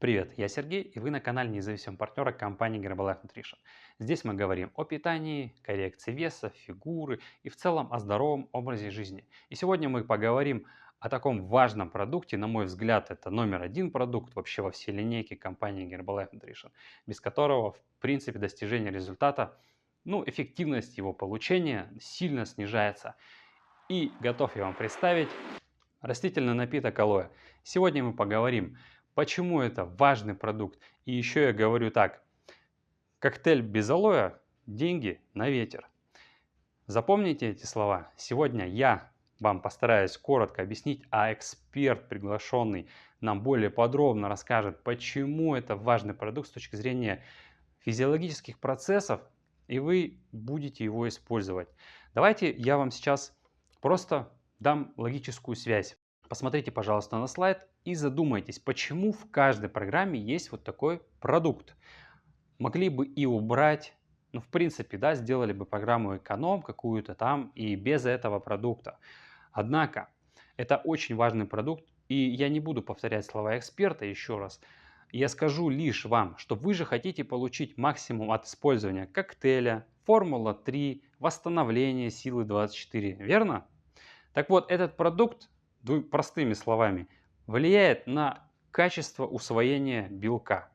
Привет, я Сергей, и вы на канале независимого партнера компании Herbalife Nutrition. Здесь мы говорим о питании, коррекции веса, фигуры и в целом о здоровом образе жизни. И сегодня мы поговорим о таком важном продукте, на мой взгляд, это номер один продукт вообще во всей линейке компании Herbalife Nutrition, без которого, в принципе, достижение результата, эффективность его получения сильно снижается. И готов я вам представить растительный напиток алоэ. Сегодня мы поговорим, почему это важный продукт. И еще я говорю так, коктейль без алоэ – деньги на ветер. Запомните эти слова. Сегодня я вам постараюсь коротко объяснить, а эксперт, приглашенный, нам более подробно расскажет, почему это важный продукт с точки зрения физиологических процессов, и вы будете его использовать. Давайте я вам сейчас просто дам логическую связь. Посмотрите, пожалуйста, на слайд и задумайтесь, почему в каждой программе есть вот такой продукт. Могли бы и убрать, в принципе, да, сделали бы программу эконом какую-то там и без этого продукта. Однако, это очень важный продукт, и я не буду повторять слова эксперта еще раз. Я скажу лишь вам, что вы же хотите получить максимум от использования коктейля, Формула-3, восстановление силы 24, верно? Так вот, этот продукт, простыми словами, влияет на качество усвоения белка.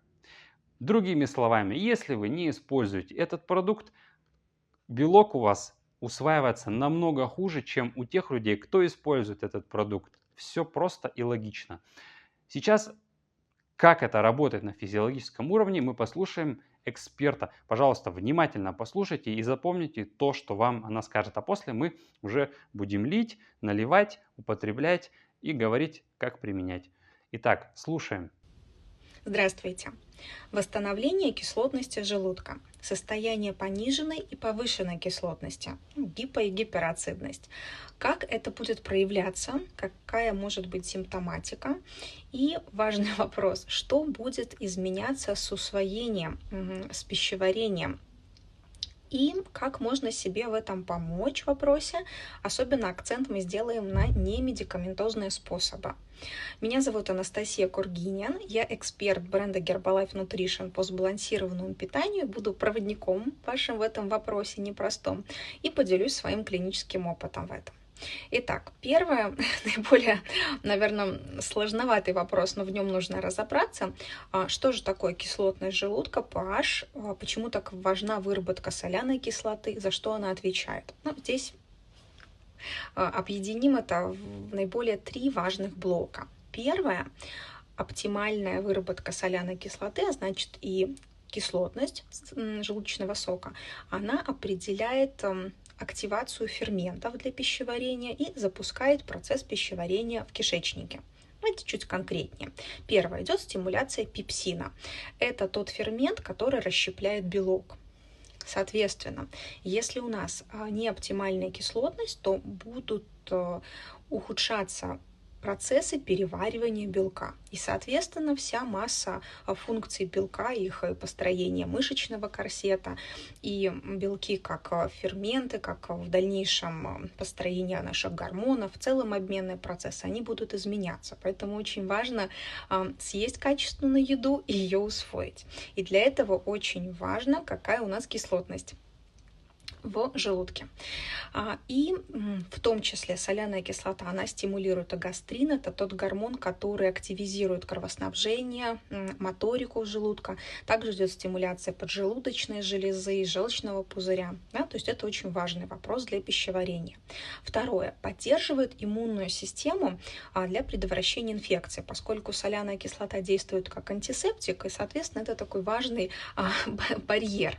Другими словами, если вы не используете этот продукт, белок у вас усваивается намного хуже, чем у тех людей, кто использует этот продукт. Все просто и логично. Сейчас, как это работает на физиологическом уровне, мы послушаем эксперта. Пожалуйста, внимательно послушайте и запомните то, что вам она скажет. А после мы уже будем лить, наливать, употреблять и говорить, как применять. Итак, слушаем. Здравствуйте. Восстановление кислотности желудка. Состояние пониженной и повышенной кислотности. Гипо- и гиперацидность. Как это будет проявляться? Какая может быть симптоматика? И важный вопрос. Что будет изменяться с усвоением, с пищеварением? И как можно себе в этом помочь в вопросе. Особенно акцент мы сделаем на немедикаментозные способы. Меня зовут Анастасия Кургинян, я эксперт бренда Herbalife Nutrition по сбалансированному питанию, буду проводником вашим в этом вопросе непростом и поделюсь своим клиническим опытом в этом. Итак, первое, наиболее, наверное, сложноватый вопрос, но в нем нужно разобраться. Что же такое кислотность желудка, pH, почему так важна выработка соляной кислоты, за что она отвечает? Здесь объединим это в наиболее 3 важных блока. Первое – оптимальная выработка соляной кислоты, а значит и кислотность желудочного сока, она определяет активацию ферментов для пищеварения и запускает процесс пищеварения в кишечнике. Давайте чуть конкретнее. Первое идет стимуляция пепсина. Это тот фермент, который расщепляет белок. Соответственно, если у нас не оптимальная кислотность, то будут ухудшаться процессы переваривания белка. И, соответственно, вся масса функций белка, их построение мышечного корсета и белки как ферменты, как в дальнейшем построение наших гормонов, в целом обменные процессы, они будут изменяться. Поэтому очень важно съесть качественную еду и ее усвоить. И для этого очень важно, какая у нас кислотность в желудке. И в том числе соляная кислота, она стимулирует гастрин, это тот гормон, который активизирует кровоснабжение, моторику желудка. Также идет стимуляция поджелудочной железы, желчного пузыря. Да? То есть это очень важный вопрос для пищеварения. Второе. Поддерживает иммунную систему для предотвращения инфекции, поскольку соляная кислота действует как антисептик, и, соответственно, это такой важный барьер.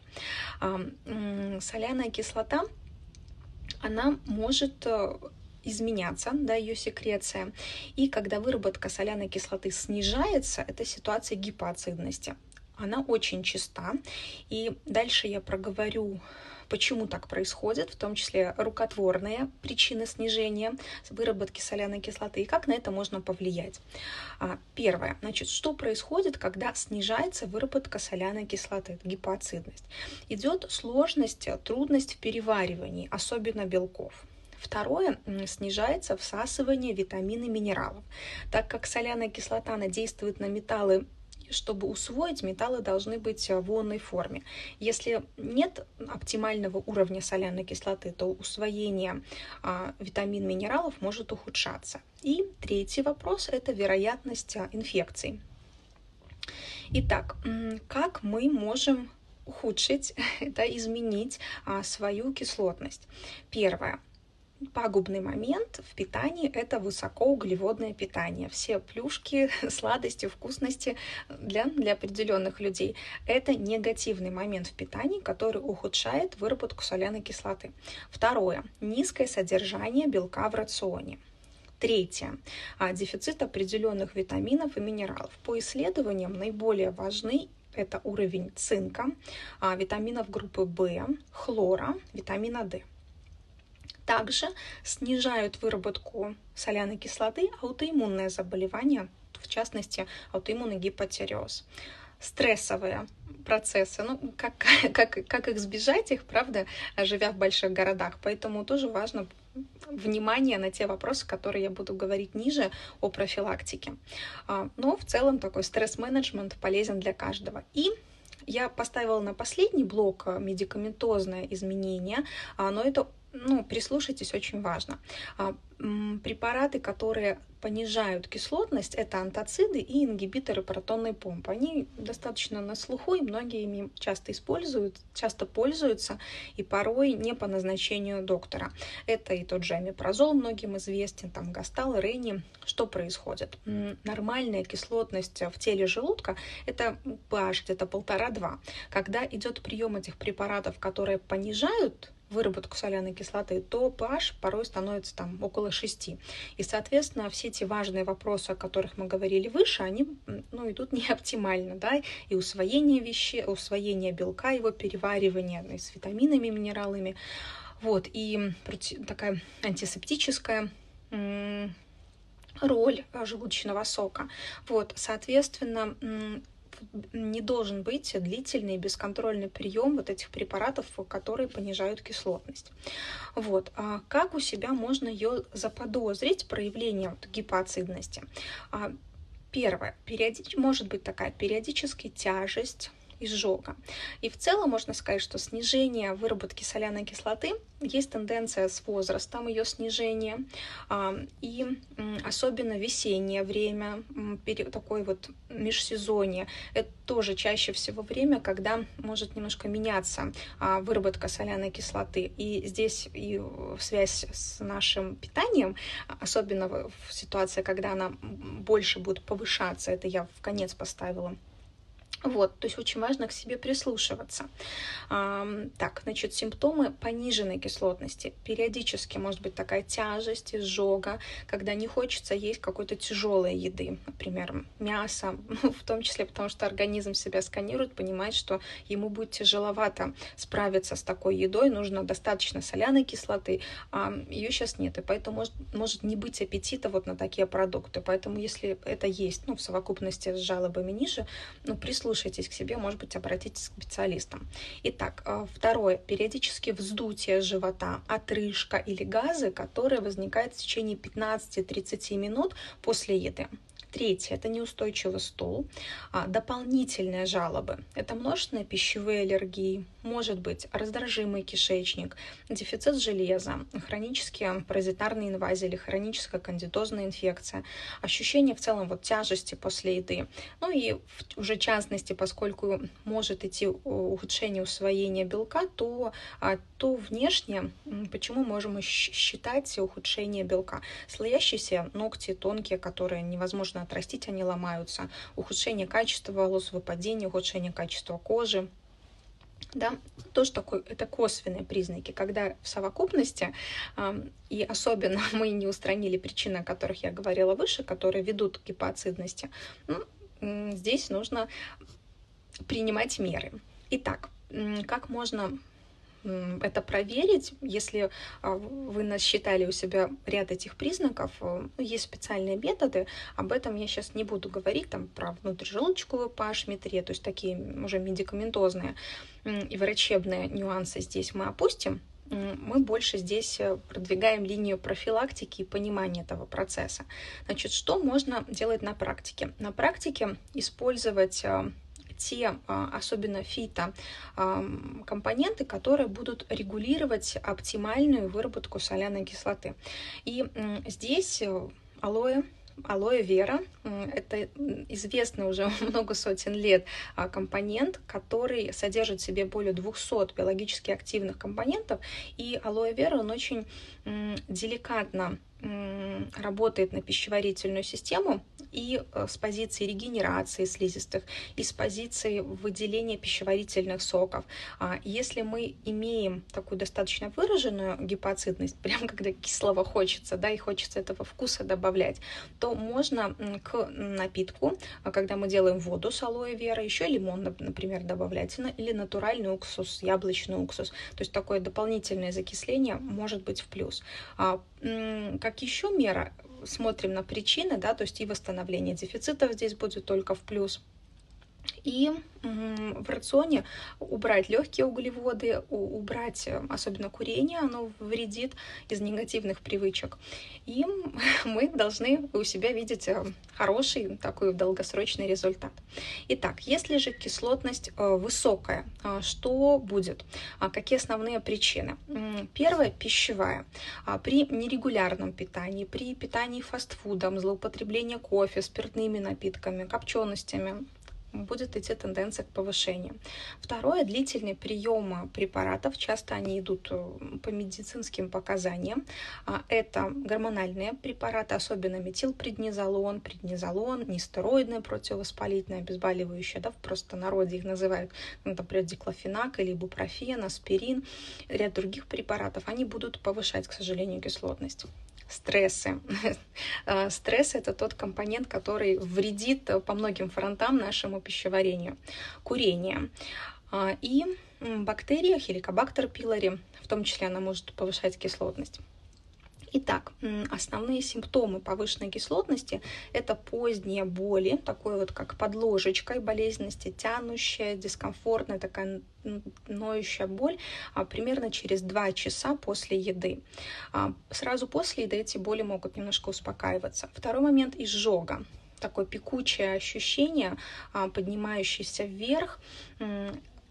Соляная кислота, она может изменяться, да, ее секреция. И когда выработка соляной кислоты снижается, это ситуация гипоацидности. Она очень часта. И дальше я проговорю, почему так происходит, в том числе рукотворные причины снижения выработки соляной кислоты и как на это можно повлиять. Первое. Значит, что происходит, когда снижается выработка соляной кислоты, это гипоацидность? Идет сложность, трудность в переваривании, особенно белков. Второе, снижается всасывание витаминов и минералов. Так как соляная кислота она действует на металлы чтобы усвоить, металлы должны быть в ионной форме. Если нет оптимального уровня соляной кислоты, то усвоение витамин, минералов может ухудшаться. И третий вопрос – это вероятность инфекций. Итак, как мы можем ухудшить, да, изменить свою кислотность? Первое. Пагубный момент в питании – это высокоуглеводное питание. Все плюшки, сладости, вкусности для определенных людей – это негативный момент в питании, который ухудшает выработку соляной кислоты. Второе – низкое содержание белка в рационе. Третье – дефицит определенных витаминов и минералов. По исследованиям наиболее важны это уровень цинка, витаминов группы В, хлора, витамина D. Также снижают выработку соляной кислоты аутоиммунные заболевания, в частности, аутоиммунный гипотиреоз. Стрессовые процессы, как избежать их, правда, живя в больших городах. Поэтому тоже важно внимание на те вопросы, которые я буду говорить ниже о профилактике. Но в целом такой стресс-менеджмент полезен для каждого. И я поставила на последний блок медикаментозное изменение, но это, прислушайтесь, очень важно. Препараты, которые понижают кислотность, это антоциды и ингибиторы протонной помпы. Они достаточно на слуху, и многие ими часто пользуются, и порой не по назначению доктора. Это и тот же амипрозол многим известен, там Гастал, Рени. Что происходит? Нормальная кислотность в теле желудка – это pH где-то 1,5-2. Когда идет прием этих препаратов, которые понижают выработку соляной кислоты, то pH порой становится там около 6. И, соответственно, все эти важные вопросы, о которых мы говорили выше, они идут не оптимально, да, и усвоение белка, его переваривание с витаминами, минералами, вот, и такая антисептическая роль желудочного сока. Вот, соответственно, не должен быть длительный бесконтрольный прием вот этих препаратов, которые понижают кислотность. Вот. А как у себя можно ее заподозрить, проявление гипоацидности? Первое. Может быть такая периодическая тяжесть, изжога. И в целом можно сказать, что снижение выработки соляной кислоты есть тенденция с возрастом ее снижения, и особенно весеннее время, такое вот межсезонье, это тоже чаще всего время, когда может немножко меняться выработка соляной кислоты. И здесь и связь с нашим питанием, особенно в ситуации, когда она больше будет повышаться, это я в конец поставила. Вот, то есть очень важно к себе прислушиваться. Так, значит, симптомы пониженной кислотности. Периодически может быть такая тяжесть, изжога, когда не хочется есть какой-то тяжелой еды, например, мясо, в том числе потому, что организм себя сканирует, понимает, что ему будет тяжеловато справиться с такой едой, нужно достаточно соляной кислоты, а ее сейчас нет, и поэтому может не быть аппетита вот на такие продукты. Поэтому если это есть, в совокупности с жалобами ниже, прислушайтесь к себе, может быть, обратитесь к специалистам. Итак, второе. Периодически вздутие живота, отрыжка или газы, которые возникают в течение 15-30 минут после еды. Третье – это неустойчивый стул. Дополнительные жалобы – это множественные пищевые аллергии, может быть раздражимый кишечник, дефицит железа, хронические паразитарные инвазии или хроническая кандидозная инфекция, ощущение в целом тяжести после еды. И уже в частности, поскольку может идти ухудшение усвоения белка, то внешне, почему можем считать ухудшение белка? Слоящиеся ногти тонкие, которые невозможно отрастить, они ломаются, ухудшение качества волос, выпадение, ухудшение качества кожи. Да, тоже это косвенные признаки, когда в совокупности, и особенно мы не устранили причины, о которых я говорила выше, которые ведут к гипоацидности, здесь нужно принимать меры. Итак, как можно это проверить, если вы насчитали у себя ряд этих признаков? Есть специальные методы, об этом я сейчас не буду говорить, там про внутрижелудочковую pH-метрию, то есть такие уже медикаментозные и врачебные нюансы здесь мы опустим. мы больше здесь продвигаем линию профилактики и понимания этого процесса. Значит, что можно делать на практике? На практике использовать те, особенно компоненты, которые будут регулировать оптимальную выработку соляной кислоты. И здесь алоэ вера — это известный уже много сотен лет компонент, который содержит в себе более 200 биологически активных компонентов, и алоэ вера, он очень деликатно работает на пищеварительную систему и с позиции регенерации слизистых, и с позиции выделения пищеварительных соков. Если мы имеем такую достаточно выраженную гепацитность, прям когда кислого хочется, да, и хочется этого вкуса добавлять, то можно к напитку, когда мы делаем воду с алоэ вера, еще лимон, например, добавлять, или натуральный уксус, яблочный уксус. То есть такое дополнительное закисление может быть в плюс. Как еще мера, смотрим на причины, да, то есть и восстановление дефицитов здесь будет только в плюс. И в рационе убрать легкие углеводы, убрать особенно курение, оно вредит из негативных привычек. И мы должны у себя видеть хороший такой долгосрочный результат. Итак, если же кислотность высокая, что будет? Какие основные причины? Первое — пищевая. При нерегулярном питании, при питании фастфудом, злоупотреблении кофе, спиртными напитками, копченостями, будет идти тенденция к повышению. Второе — длительный прием препаратов. Часто они идут по медицинским показаниям. Это гормональные препараты, особенно метилпреднизолон, преднизолон, нестероидные противовоспалительные, обезболивающие, да, в простонародье их называют, например, диклофенак или ибупрофен, аспирин, ряд других препаратов. Они будут повышать, к сожалению, кислотность. Стрессы. Стресс — это тот компонент, который вредит по многим фронтам нашему пищеварению. Курение. И бактерия, хеликобактер пилори, в том числе она может повышать кислотность. Итак, основные симптомы повышенной кислотности — это поздние боли, такой вот как под ложечкой болезненности, тянущая, дискомфортная, такая ноющая боль примерно через 2 часа после еды. Сразу после еды эти боли могут немножко успокаиваться. Второй момент — изжога. Такое пекучее ощущение, поднимающееся вверх.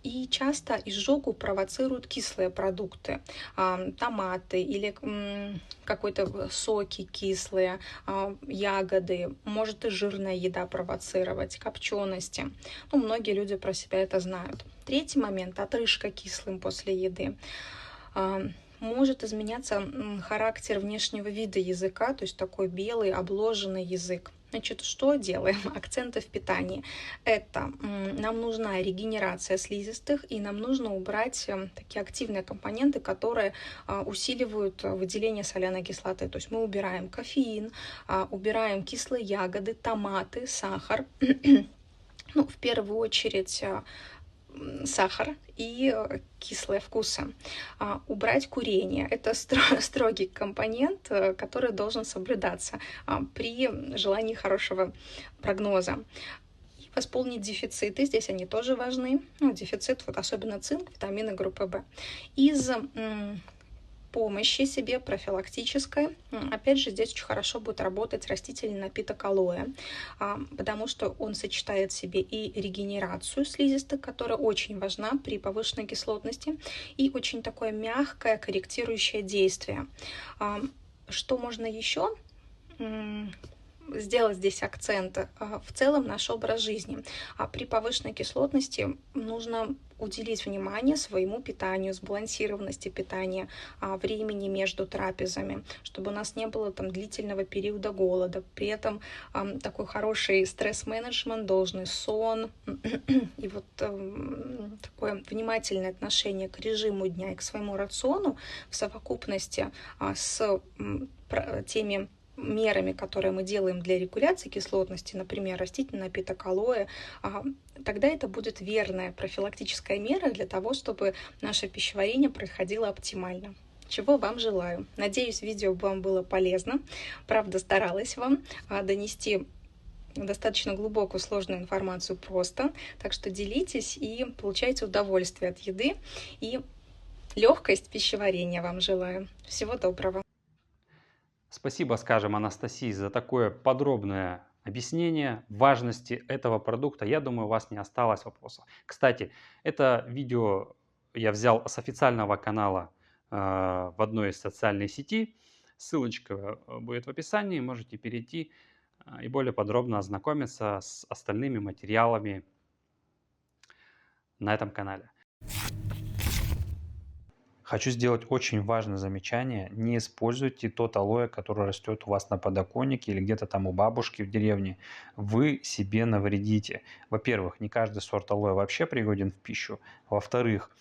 И часто изжогу провоцируют кислые продукты, томаты или какой-то соки кислые, ягоды, может и жирная еда провоцировать, копчености. Многие люди про себя это знают. Третий момент — отрыжка кислым после еды. Может изменяться характер внешнего вида языка, то есть такой белый, обложенный язык. Значит, что делаем? Акценты в питании. Это нам нужна регенерация слизистых, и нам нужно убрать такие активные компоненты, которые усиливают выделение соляной кислоты. То есть мы убираем кофеин, убираем кислые ягоды, томаты, сахар. В первую очередь сахар и кислые вкусы. Убрать курение. Это строгий компонент, который должен соблюдаться при желании хорошего прогноза. И восполнить дефициты. Здесь они тоже важны. Дефицит, особенно цинк, витамины группы В. Из помощи себе профилактической. Опять же, здесь очень хорошо будет работать растительный напиток алоэ, потому что он сочетает в себе и регенерацию слизистых, которая очень важна при повышенной кислотности, и очень такое мягкое корректирующее действие. Что можно еще сделать здесь акцент? В целом наш образ жизни. При повышенной кислотности нужно уделить внимание своему питанию, сбалансированности питания, времени между трапезами, чтобы у нас не было длительного периода голода. При этом такой хороший стресс-менеджмент, должный сон и такое внимательное отношение к режиму дня и к своему рациону в совокупности с теми мерами, которые мы делаем для регуляции кислотности, например, растительный напиток алоэ, тогда это будет верная профилактическая мера для того, чтобы наше пищеварение проходило оптимально. Чего вам желаю. Надеюсь, видео вам было полезно. Правда, старалась вам донести достаточно глубокую, сложную информацию просто. Так что делитесь и получайте удовольствие от еды. И Легкость пищеварения вам желаю. Всего доброго. Спасибо, скажем, Анастасии, за такое подробное объяснение важности этого продукта. Я думаю, у вас не осталось вопросов. Кстати, это видео я взял с официального канала в одной из социальных сетей. Ссылочка будет в описании, можете перейти и более подробно ознакомиться с остальными материалами на этом канале. Хочу сделать очень важное замечание. Не используйте тот алоэ, который растет у вас на подоконнике или где-то там у бабушки в деревне. Вы себе навредите. Во-первых, не каждый сорт алоэ вообще пригоден в пищу. Во-вторых,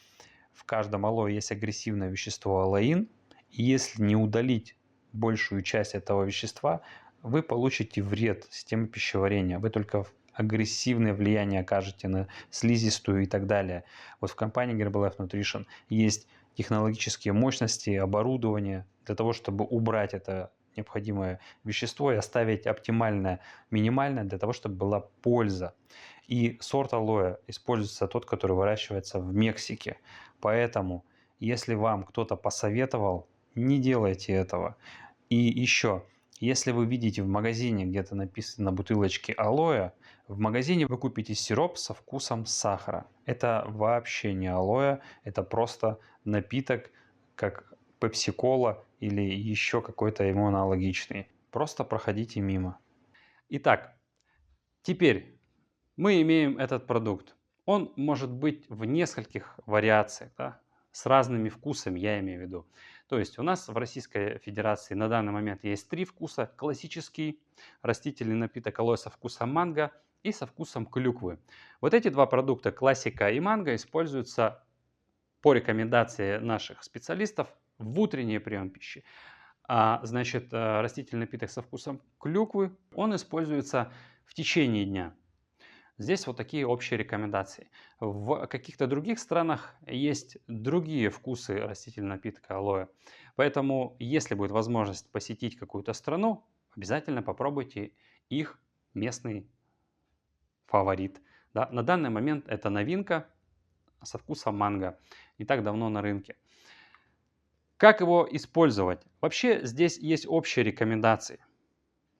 в каждом алоэ есть агрессивное вещество алоин. И если не удалить большую часть этого вещества, вы получите вред системы пищеварения. Вы только агрессивное влияние окажете на слизистую и так далее. Вот в компании Herbalife Nutrition есть технологические мощности, оборудование для того, чтобы убрать это необходимое вещество и оставить оптимальное, минимальное для того, чтобы была польза. И сорт алоэ используется тот, который выращивается в Мексике. Поэтому, если вам кто-то посоветовал, не делайте этого. И еще, если вы видите в магазине где-то написано на бутылочке алоэ, в магазине вы купите сироп со вкусом сахара. Это вообще не алоэ, это просто напиток, как пепси-кола или еще какой-то ему аналогичный. Просто проходите мимо. Итак, теперь мы имеем этот продукт. Он может быть в нескольких вариациях, да, с разными вкусами, я имею в виду. То есть у нас в Российской Федерации на данный момент есть 3 вкуса. Классический растительный напиток алоэ со вкусом манго и со вкусом клюквы. Вот эти 2 продукта, классика и манго, используются по рекомендации наших специалистов в утренний прием пищи. Значит, растительный напиток со вкусом клюквы, он используется в течение дня. Здесь вот такие общие рекомендации. В каких-то других странах есть другие вкусы растительного напитка алоэ. Поэтому, если будет возможность посетить какую-то страну, обязательно попробуйте их местный фаворит. Да? На данный момент это новинка со вкусом манго. Не так давно на рынке. Как его использовать? Вообще здесь есть общие рекомендации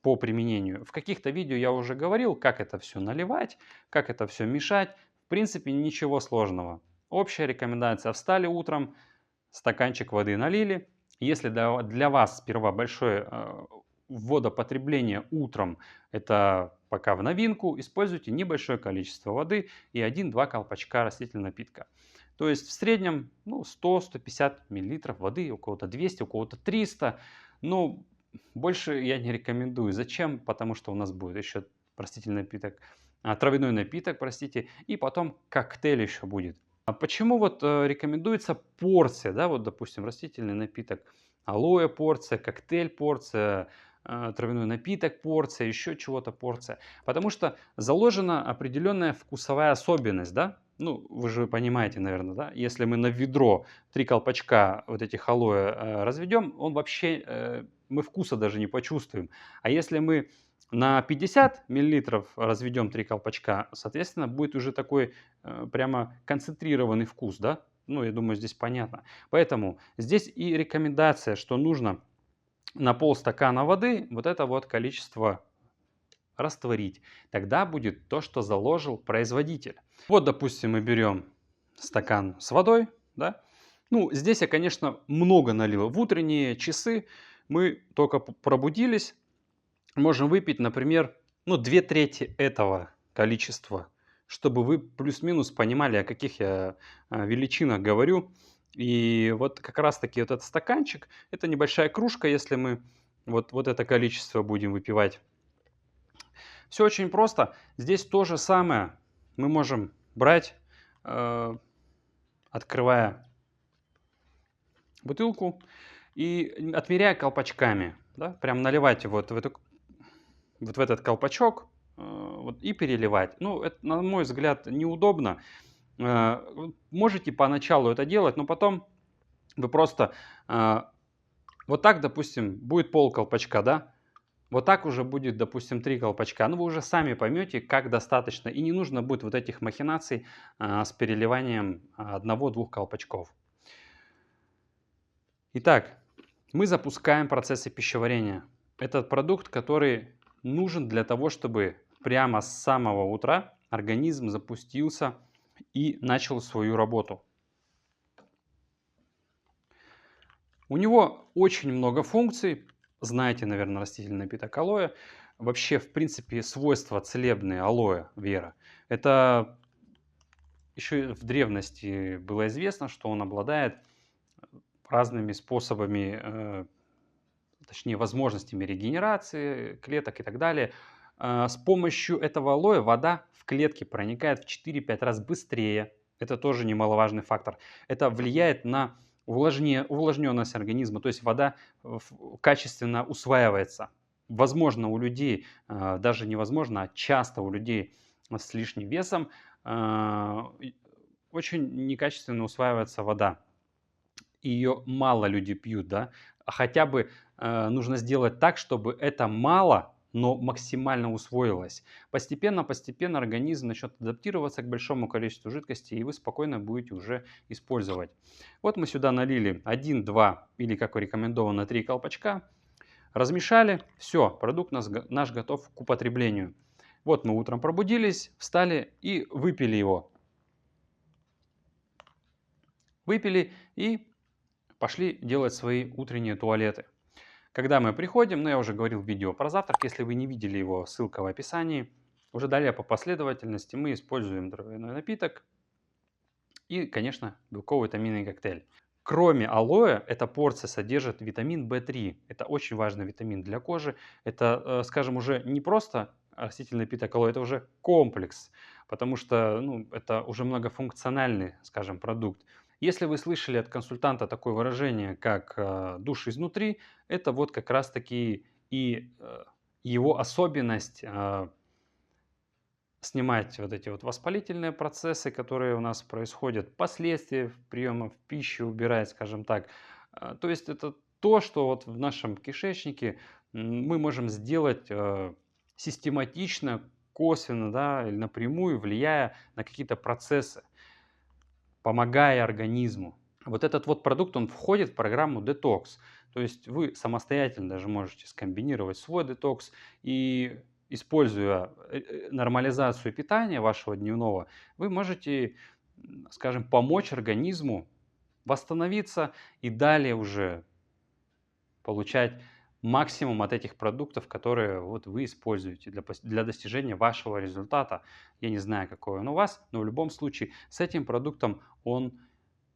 по применению. В каких-то видео я уже говорил, как это все наливать, как это все мешать. В принципе, ничего сложного. Общая рекомендация. Встали утром, стаканчик воды налили. Если для вас сперва большое водопотребление утром, это пока в новинку, используйте небольшое количество воды и 1-2 колпачка растительного напитка. То есть в среднем 100-150 мл воды, у кого-то 200, у кого-то 300. Но больше я не рекомендую. Зачем? Потому что у нас будет еще растительный напиток, травяной напиток, простите, и потом коктейль еще будет. А почему вот рекомендуется порция, да, вот допустим растительный напиток, алоэ порция, коктейль порция, травяной напиток порция, еще чего-то порция. Потому что заложена определенная вкусовая особенность, да? Ну, вы же понимаете, наверное, да? Если мы на ведро 3 колпачка вот этих алоэ разведем, он вообще, мы вкуса даже не почувствуем. А если мы на 50 миллилитров разведем 3 колпачка, соответственно, будет уже такой прямо концентрированный вкус, да? Ну, я думаю, здесь понятно. Поэтому здесь и рекомендация, что нужно на полстакана воды вот это вот количество растворить. Тогда будет то, что заложил производитель. Вот, допустим, мы берем стакан с водой, да. Ну, здесь я, конечно, много налил. В утренние часы мы только пробудились, можем выпить, например, 2/3 этого количества, чтобы вы плюс-минус понимали, о каких я величинах говорю. И вот как раз-таки вот этот стаканчик, это небольшая кружка, если мы вот это количество будем выпивать. Все очень просто. Здесь то же самое мы можем брать, открывая бутылку и отмеряя колпачками. Да? Прям наливайте вот в этот колпачок и переливать. Ну, это, на мой взгляд, неудобно. Можете поначалу это делать, но потом вы просто вот так, допустим, будет пол колпачка, да? Вот так уже будет, допустим, 3 колпачка. Ну, вы уже сами поймете, как достаточно. И не нужно будет вот этих махинаций с переливанием 1-2 колпачков. Итак, мы запускаем процессы пищеварения. Этот продукт, который нужен для того, чтобы прямо с самого утра организм запустился и начал свою работу. У него очень много функций. Знаете, наверное, растительный напиток алоэ. Вообще, в принципе, свойства целебные алоэ вера. Это еще в древности было известно, что он обладает разными способами, точнее, возможностями регенерации клеток и так далее. С помощью этого алоэ вода в клетке проникает в 4-5 раз быстрее. Это тоже немаловажный фактор. Это влияет на увлажненность организма, то есть вода качественно усваивается. Возможно, у людей, даже невозможно, а часто у людей с лишним весом очень некачественно усваивается вода. И ее мало люди пьют, да, а хотя бы нужно сделать так, чтобы это мало, но максимально усвоилось. Постепенно организм начнет адаптироваться к большому количеству жидкости, и вы спокойно будете уже использовать. Вот мы сюда налили 1-2 или, как рекомендовано, 3 колпачка, размешали, все, продукт наш готов к употреблению. Вот мы утром пробудились, встали и выпили его. Выпили и пошли делать свои утренние туалеты. Когда мы приходим, ну я уже говорил в видео про завтрак, если вы не видели его, ссылка в описании. Уже далее по последовательности мы используем травяной напиток и, конечно, белково-витаминный коктейль. Кроме алоэ, эта порция содержит витамин В3. Это очень важный витамин для кожи. Это, скажем, уже не просто растительный напиток алоэ, это уже комплекс, потому что ну, это уже многофункциональный, скажем, продукт. Если вы слышали от консультанта такое выражение, как душ изнутри, это вот как раз-таки и его особенность снимать вот эти вот воспалительные процессы, которые у нас происходят, последствия приема в пищу убирать, скажем так. То есть это то, что вот в нашем кишечнике мы можем сделать систематично, косвенно, да, или напрямую, влияя на какие-то процессы, помогая организму. Вот этот вот продукт, он входит в программу детокс. То есть вы самостоятельно даже можете скомбинировать свой детокс и, используя нормализацию питания вашего дневного, вы можете, скажем, помочь организму восстановиться и далее уже получать максимум от этих продуктов, которые вот вы используете для достижения вашего результата. Я не знаю, какой он у вас, но в любом случае с этим продуктом он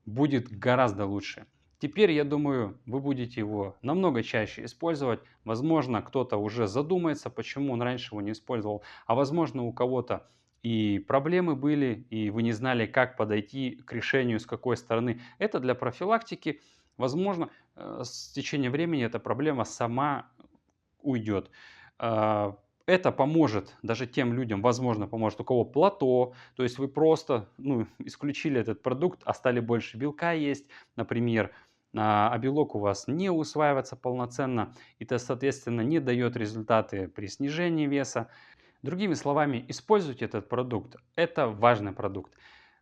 будет гораздо лучше. Теперь, я думаю, вы будете его намного чаще использовать. Возможно, кто-то уже задумается, почему он раньше его не использовал, а возможно, у кого-то и проблемы были, и вы не знали, как подойти к решению, с какой стороны. Это для профилактики. Возможно, с течением времени эта проблема сама уйдет. Это поможет даже тем людям, возможно, поможет, у кого плато, то есть вы просто ну, исключили этот продукт, а стали больше белка есть, например, а белок у вас не усваивается полноценно, и это, соответственно, не дает результаты при снижении веса. Другими словами, используйте этот продукт. Это важный продукт.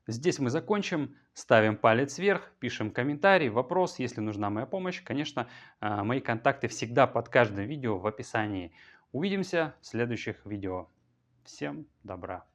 Здесь мы закончим. Ставим палец вверх, пишем комментарий, вопрос. Если нужна моя помощь, конечно, мои контакты всегда под каждым видео в описании. Увидимся в следующих видео. Всем добра!